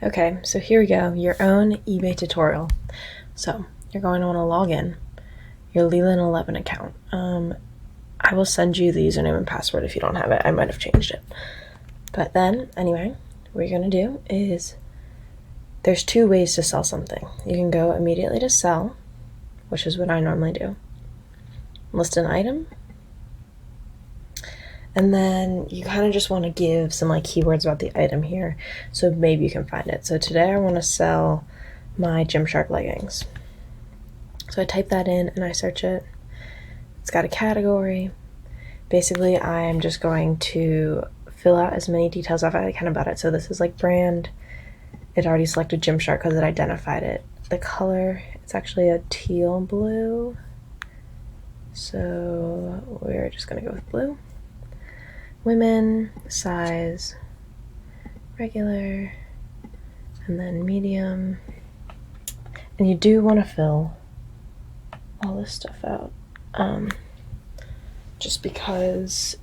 Okay, so here we go, your own eBay tutorial. So you're going to want to log in your Leland11 account. I will send you the username and password if you don't have it. I might have changed it. But then, anyway, what you're going to do is there's two ways to sell something. You can go immediately to sell, which is what I normally do. List an item. And then you kind of just want to give some like keywords about the item here, so maybe you can find it. So today I want to sell my Gymshark leggings. So I type that in and I search it. It's got a category. Basically, I'm just going to fill out as many details as I can about it. So this is like brand. It already selected Gymshark because it identified it. The color, it's actually a teal blue. So we're just gonna go with blue. Women, size, regular, and then medium. And you do want to fill all this stuff out, just because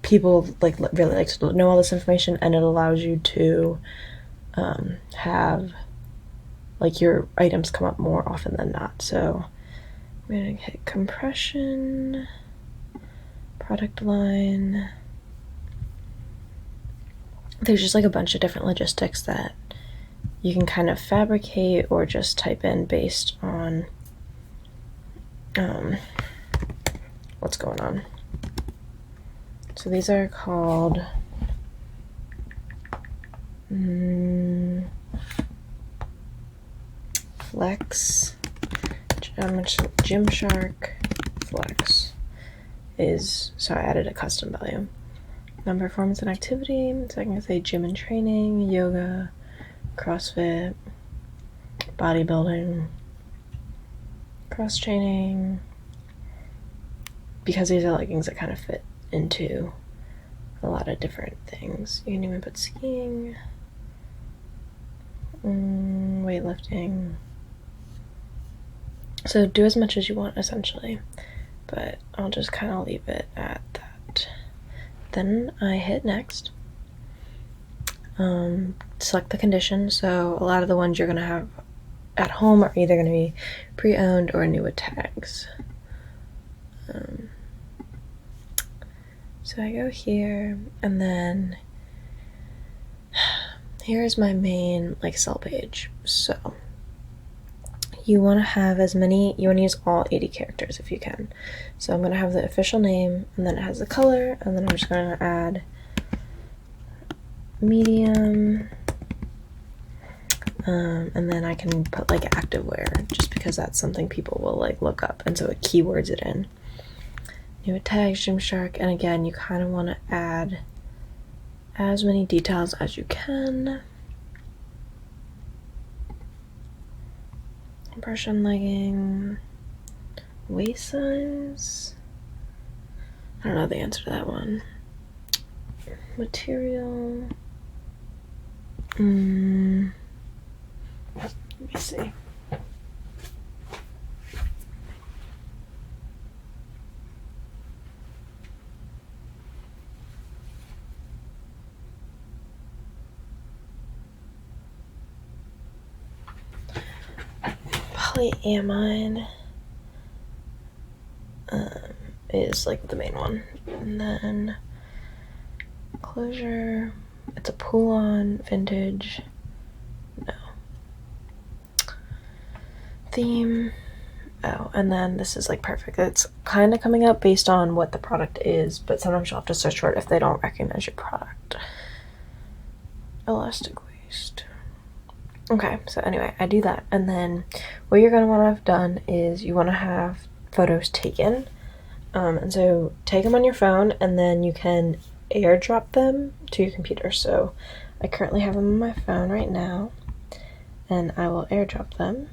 people really like to know all this information, and it allows you to have like your items come up more often than not. So I'm gonna hit compression, product line. There's just like a bunch of different logistics that you can kind of fabricate or just type in based on what's going on. So these are called Flex. Gymshark Flex is, so I added a custom value. Non-performance and activity, so I can say gym and training, yoga, CrossFit, bodybuilding, cross training, because these are leggings that kind of fit into a lot of different things. You can even put skiing, weightlifting. So do as much as you want essentially, but I'll just kind of leave it at that. Then I hit next. Select the condition. So a lot of the ones you're gonna have at home are either gonna be pre-owned or new with tags. So I go here, and then here's my main like sell page. So you want to have as many, you want to use all 80 characters if you can. So I'm going to have the official name, and then it has the color, and then I'm just going to add medium, and then I can put like activewear, just because that's something people will like look up, and so it keywords it in. New tags, Gymshark, and again, you kind of want to add as many details as you can. Compression legging, waist size. I don't know the answer to that one. Material. Let me see. Polyamide is like the main one, and then closure, it's a pull-on vintage. No. Theme. Oh, and then this is like perfect. It's kind of coming up based on what the product is, but sometimes you'll have to search for it if they don't recognize your product. Elastic waist. Okay, so anyway, I do that, and then what you're going to want to have done is you want to have photos taken, and so take them on your phone, and then you can airdrop them to your computer. So I currently have them on my phone right now, and I will airdrop them,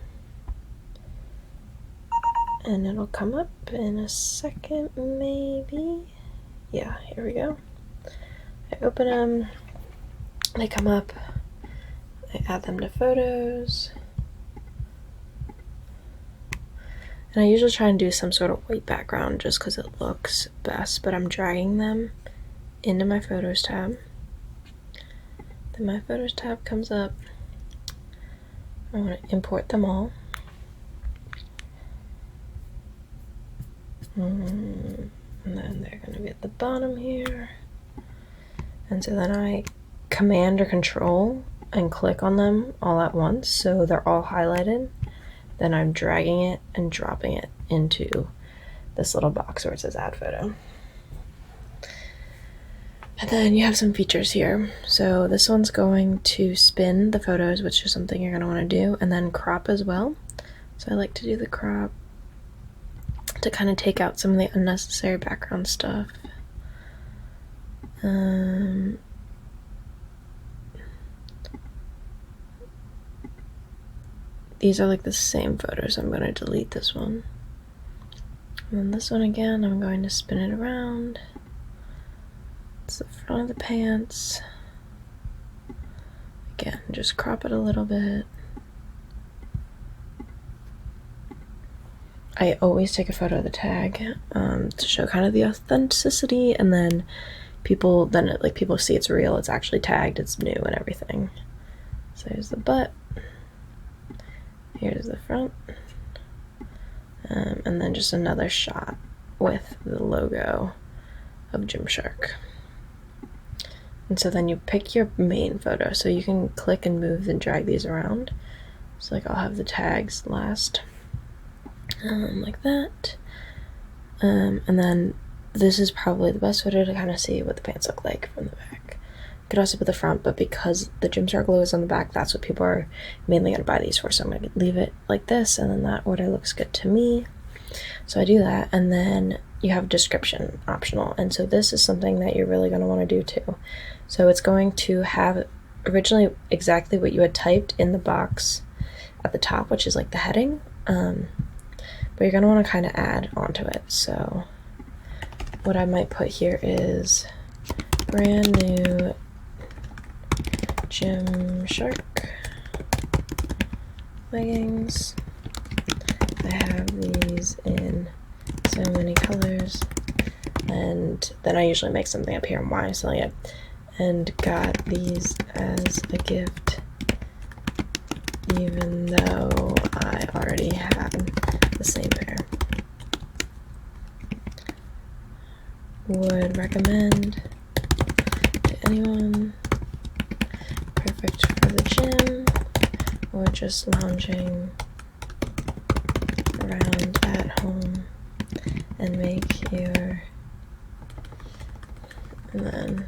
and it'll come up in a second maybe. Yeah, here we go. I open them, they come up, I add them to photos, and I usually try and do some sort of white background just because it looks best, but I'm dragging them into my photos tab. then my photos tab comes up. I want to import them all. And then they're going to be at the bottom here. And so then I command or control and click on them all at once so they're all highlighted. Then I'm dragging it and dropping it into this little box where it says add photo. And then you have some features here. So this one's going to spin the photos, which is something you're going to want to do, and then crop as well. So I like to do the crop to kind of take out some of the unnecessary background stuff. These are like the same photos. I'm going to delete this one. And then this one again, I'm going to spin it around. It's the front of the pants. Again, just crop it a little bit. I always take a photo of the tag to show kind of the authenticity, and then people see it's real, it's actually tagged, it's new and everything. So here's the butt. Here's the front. And then just another shot with the logo of Gymshark. And so then you pick your main photo. So you can click and move and drag these around. So like I'll have the tags last. Like that. And then this is probably the best photo to kind of see what the pants look like from the back. You could also put the front, but because the Gymshark logo is on the back, that's what people are mainly going to buy these for. So I'm going to leave it like this, and then that order looks good to me. So I do that, and then you have description optional. And so this is something that you're really going to want to do too. So it's going to have originally exactly what you had typed in the box at the top, which is like the heading. But you're going to want to kind of add onto it. So what I might put here is brand new Gymshark leggings. I have these in so many colors, and then I usually make something up here on why I'm selling it, and got these as a gift even though I already had the same pair. Would recommend to anyone. Perfect for the gym or just lounging around at home and make your, and then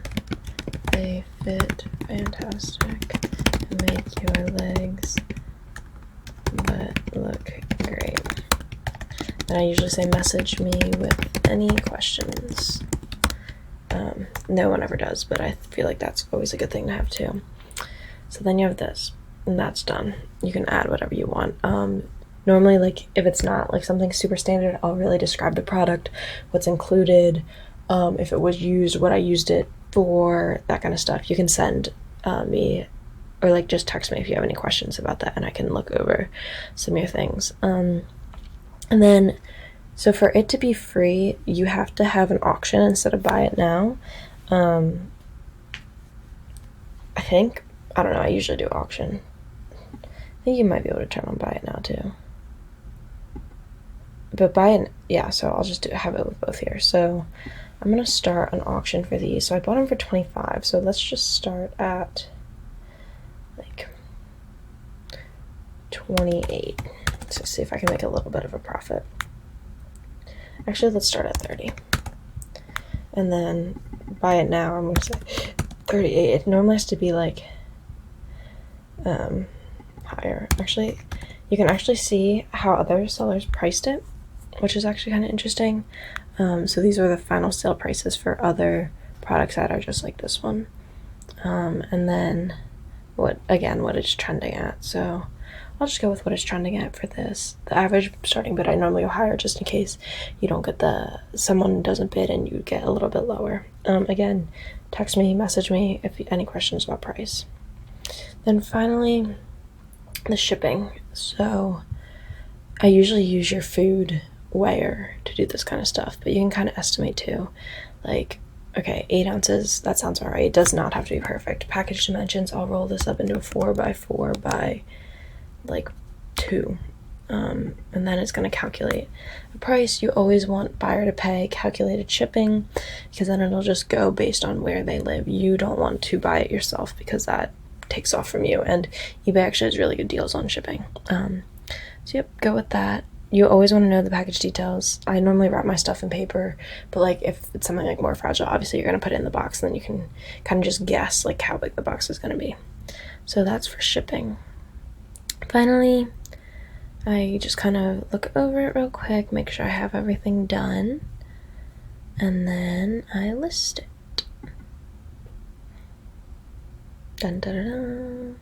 they fit fantastic and make your legs but look great. And I usually say message me with any questions. No one ever does, but I feel like that's always a good thing to have too. So then you have this, and that's done. You can add whatever you want. Normally, like if it's not like something super standard, I'll really describe the product, what's included, if it was used, what I used it for, that kind of stuff. You can send me, or like just text me if you have any questions about that, and I can look over some of your things. And then, so for it to be free, you have to have an auction instead of buy it now. I think, I don't know, I usually do auction. I think you might be able to turn on buy it now too. But buy it, yeah, so I'll just have it with both here. So I'm gonna start an auction for these. So I bought them for 25, so let's just start at like 28. So see if I can make a little bit of a profit. Actually, let's start at 30. And then buy it now, I'm gonna say 38. It normally has to be like higher. Actually, you can actually see how other sellers priced it, which is actually kind of interesting. So these are the final sale prices for other products that are just like this one. And then what it's trending at. So I'll just go with what it's trending at for this. The average starting bid I normally go higher just in case you don't get someone doesn't bid and you get a little bit lower. Again, text me, message me if any questions about price. Then finally, the shipping. So I usually use your food weigher to do this kind of stuff, but you can kind of estimate too. Like Okay, 8 ounces, that sounds all right. It does not have to be perfect. Package dimensions, I'll roll this up into a 4x4 by like 2. And then it's going to calculate the price. You always want buyer to pay calculated shipping, because then it'll just go based on where they live. You don't want to buy it yourself because that takes off from you, and eBay actually has really good deals on shipping. So yep, go with that. You always want to know the package details. I normally wrap my stuff in paper, but like if it's something like more fragile, obviously you're going to put it in the box, and then you can kind of just guess like how big the box is going to be. So that's for shipping. Finally, I just kind of look over it real quick, make sure I have everything done, and then I list it. Dun, dun, dun, dun.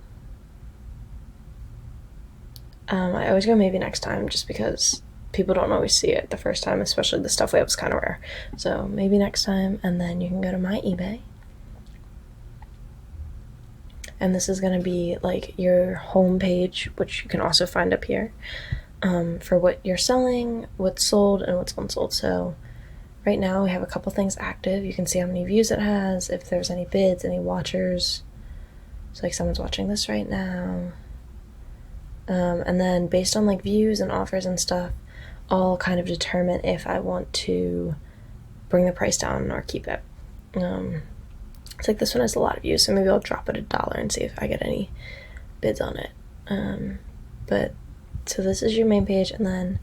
I always go maybe next time, just because people don't always see it the first time, especially the stuff we have is kind of rare. So maybe next time, and then you can go to my eBay. And this is going to be like your home page, which you can also find up here, for what you're selling, what's sold, and what's unsold. So right now we have a couple things active. You can see how many views it has, if there's any bids, any watchers. So like someone's watching this right now. And then based on like views and offers and stuff, I'll kind of determine if I want to bring the price down or keep it. It's like this one has a lot of views, so maybe I'll drop it $1 and see if I get any bids on it. But so this is your main page, and then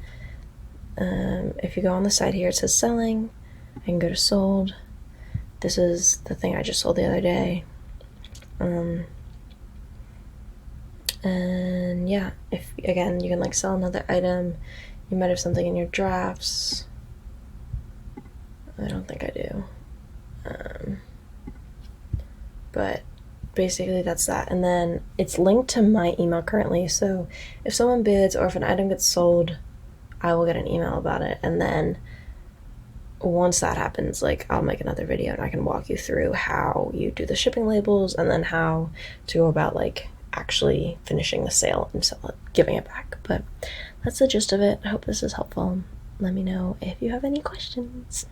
if you go on the side here, it says selling. I can go to sold. This is the thing I just sold the other day. And yeah, if again you can like sell another item, you might have something in your drafts. I don't think I do. But basically that's that. And then it's linked to my email currently, so if someone bids or if an item gets sold, I will get an email about it. And then once that happens, like I'll make another video and I can walk you through how you do the shipping labels, and then how to go about like actually finishing the sale and giving it back. But that's the gist of it. I hope this is helpful. Let me know if you have any questions.